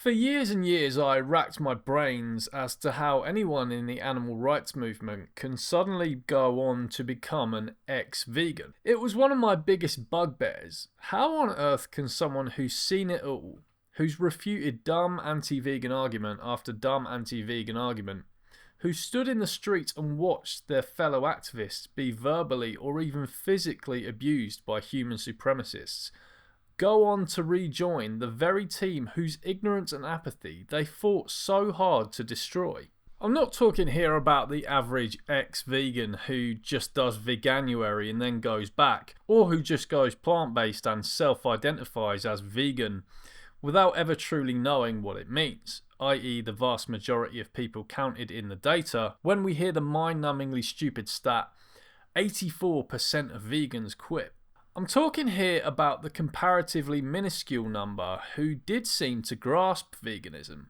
For years and years, I racked my brains as to how anyone in the animal rights movement can suddenly go on to become an ex vegan. It was one of my biggest bugbears. How on earth can someone who's seen it all, who's refuted dumb anti vegan argument after dumb anti vegan argument, who stood in the streets and watched their fellow activists be verbally or even physically abused by human supremacists, go on to rejoin the very team whose ignorance and apathy they fought so hard to destroy? I'm not talking here about the average ex-vegan who just does veganuary and then goes back, or who just goes plant-based and self-identifies as vegan without ever truly knowing what it means, i.e. the vast majority of people counted in the data when we hear the mind-numbingly stupid stat 84% of vegans quit. I'm talking here about the comparatively minuscule number who did seem to grasp veganism.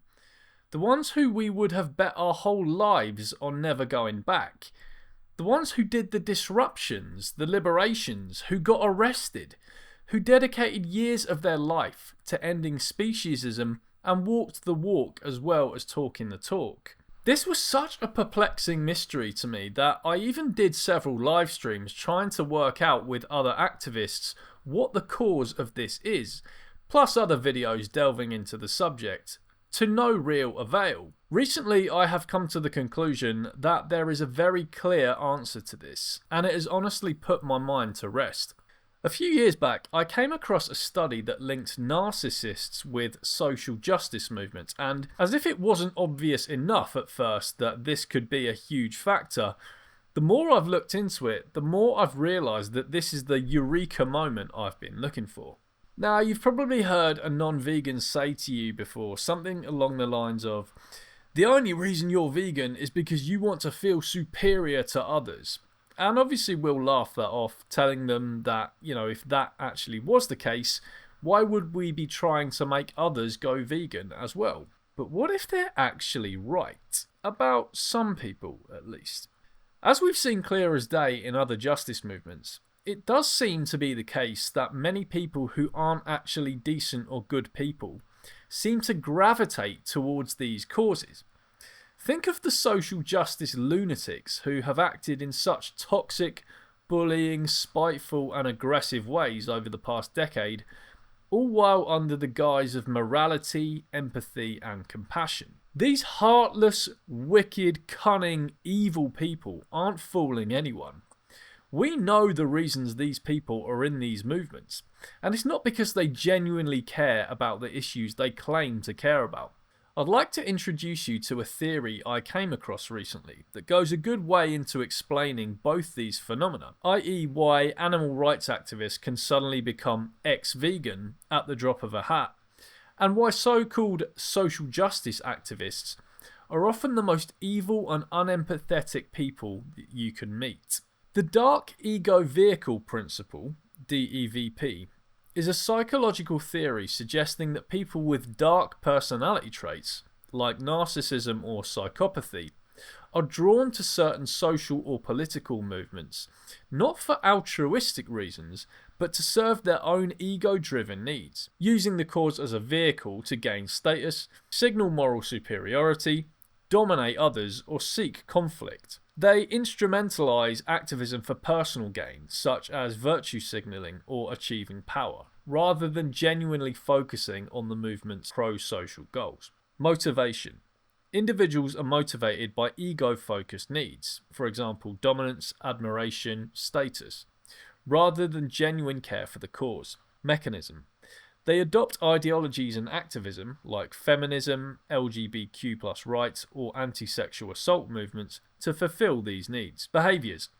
The ones who we would have bet our whole lives on never going back. The ones who did the disruptions, the liberations, who got arrested, who dedicated years of their life to ending speciesism and walked the walk as well as talking the talk. This was such a perplexing mystery to me that I even did several live streams trying to work out with other activists what the cause of this is, plus other videos delving into the subject, to no real avail. Recently, I have come to the conclusion that there is a very clear answer to this, and it has honestly put my mind to rest. A few years back, I came across a study that linked narcissists with social justice movements, and as if it wasn't obvious enough at first that this could be a huge factor, the more I've looked into it, the more I've realised that this is the eureka moment I've been looking for. Now, you've probably heard a non-vegan say to you before something along the lines of, "The only reason you're vegan is because you want to feel superior to others." And obviously we'll laugh that off, telling them that, if that actually was the case, why would we be trying to make others go vegan as well? But what if they're actually right? About some people, at least. As we've seen clear as day in other justice movements, it does seem to be the case that many people who aren't actually decent or good people seem to gravitate towards these causes. Think of the social justice lunatics who have acted in such toxic, bullying, spiteful and aggressive ways over the past decade, all while under the guise of morality, empathy and compassion. These heartless, wicked, cunning, evil people aren't fooling anyone. We know the reasons these people are in these movements, and it's not because they genuinely care about the issues they claim to care about. I'd like to introduce you to a theory I came across recently that goes a good way into explaining both these phenomena, i.e. why animal rights activists can suddenly become ex-vegan at the drop of a hat, and why so-called social justice activists are often the most evil and unempathetic people that you can meet. The Dark Ego Vehicle Principle, DEVP, is a psychological theory suggesting that people with dark personality traits, like narcissism or psychopathy, are drawn to certain social or political movements, not for altruistic reasons, but to serve their own ego-driven needs, using the cause as a vehicle to gain status, signal moral superiority, dominate others, or seek conflict. They instrumentalize activism for personal gain, such as virtue signaling or achieving power, rather than genuinely focusing on the movement's pro-social goals. Motivation. Individuals are motivated by ego-focused needs, for example, dominance, admiration, status, rather than genuine care for the cause. Mechanism. They adopt ideologies and activism, like feminism, LGBTQ+ rights, or anti-sexual assault movements, to fulfill these needs. Behaviours.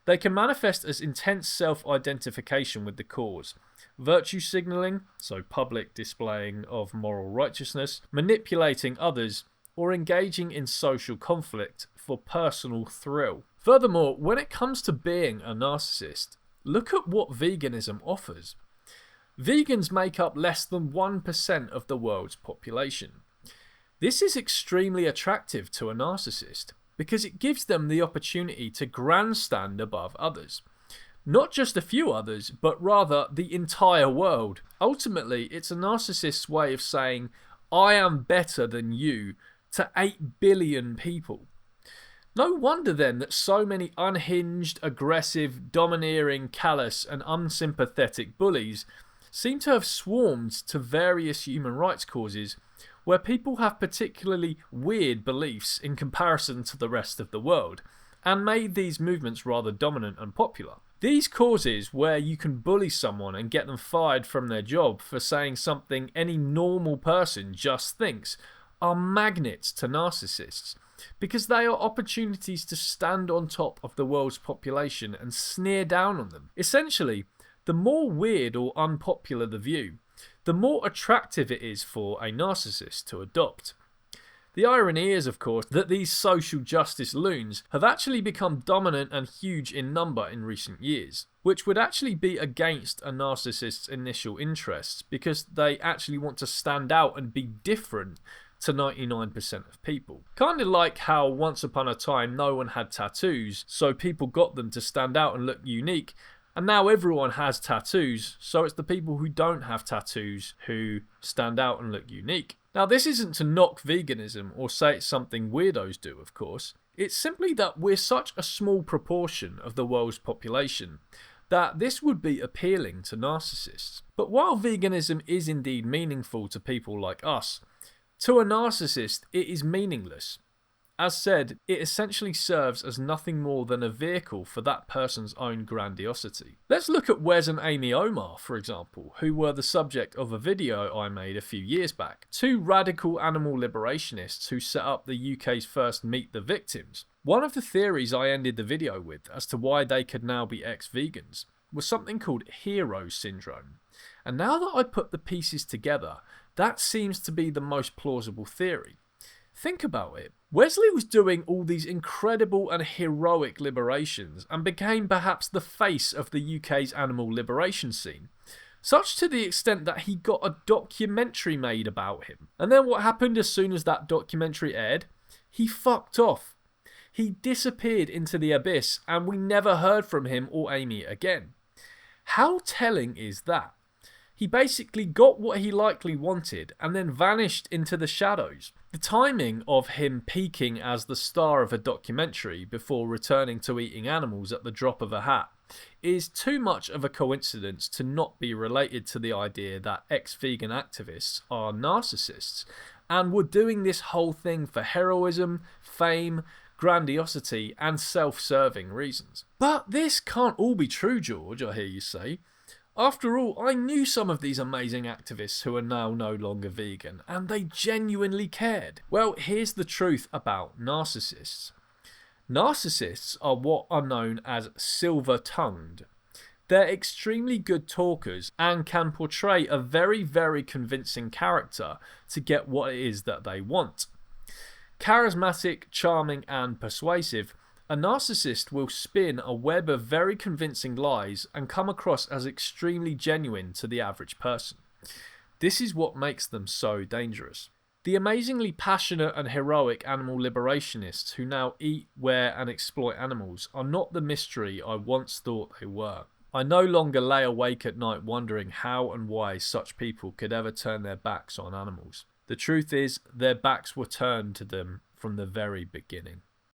They can manifest as intense self-identification with the cause, virtue signalling, so public displaying of moral righteousness, manipulating others, or engaging in social conflict for personal thrill. Furthermore, when it comes to being a narcissist, look at what veganism offers. Vegans make up less than 1% of the world's population. This is extremely attractive to a narcissist because it gives them the opportunity to grandstand above others. Not just a few others, but rather the entire world. Ultimately, it's a narcissist's way of saying, "I am better than you" to 8 billion people. No wonder then that so many unhinged, aggressive, domineering, callous, and unsympathetic bullies seem to have swarmed to various human rights causes where people have particularly weird beliefs in comparison to the rest of the world, and made these movements rather dominant and popular. These causes where you can bully someone and get them fired from their job for saying something any normal person just thinks are magnets to narcissists, because they are opportunities to stand on top of the world's population and sneer down on them. Essentially, the more weird or unpopular the view, the more attractive it is for a narcissist to adopt. The irony is, of course, that these social justice loons have actually become dominant and huge in number in recent years, which would actually be against a narcissist's initial interests, because they actually want to stand out and be different to 99% of people. Kind of like how once upon a time no one had tattoos, so people got them to stand out and look unique, and now everyone has tattoos, so it's the people who don't have tattoos who stand out and look unique. Now, this isn't to knock veganism or say it's something weirdos do, of course. It's simply that we're such a small proportion of the world's population that this would be appealing to narcissists. But while veganism is indeed meaningful to people like us, to a narcissist it is meaningless. As said, it essentially serves as nothing more than a vehicle for that person's own grandiosity. Let's look at Wes and Amy Omar, for example, who were the subject of a video I made a few years back. Two radical animal liberationists who set up the UK's first Meet the Victims. One of the theories I ended the video with as to why they could now be ex-vegans was something called hero syndrome. And now that I put the pieces together, that seems to be the most plausible theory. Think about it. Wesley was doing all these incredible and heroic liberations and became perhaps the face of the UK's animal liberation scene, such to the extent that he got a documentary made about him. And then what happened as soon as that documentary aired? He fucked off. He disappeared into the abyss and we never heard from him or Amy again. How telling is that? He basically got what he likely wanted and then vanished into the shadows. The timing of him peaking as the star of a documentary before returning to eating animals at the drop of a hat is too much of a coincidence to not be related to the idea that ex-vegan activists are narcissists and were doing this whole thing for heroism, fame, grandiosity and self-serving reasons. But this can't all be true, George, I hear you say. After all, I knew some of these amazing activists who are now no longer vegan, and they genuinely cared. Well, here's the truth about narcissists. Narcissists are what are known as silver-tongued. They're extremely good talkers and can portray a very, very convincing character to get what it is that they want. Charismatic, charming, and persuasive, a narcissist will spin a web of very convincing lies and come across as extremely genuine to the average person. This is what makes them so dangerous. The amazingly passionate and heroic animal liberationists who now eat, wear and exploit animals are not the mystery I once thought they were. I no longer lay awake at night wondering how and why such people could ever turn their backs on animals. The truth is, their backs were turned to them from the very beginning.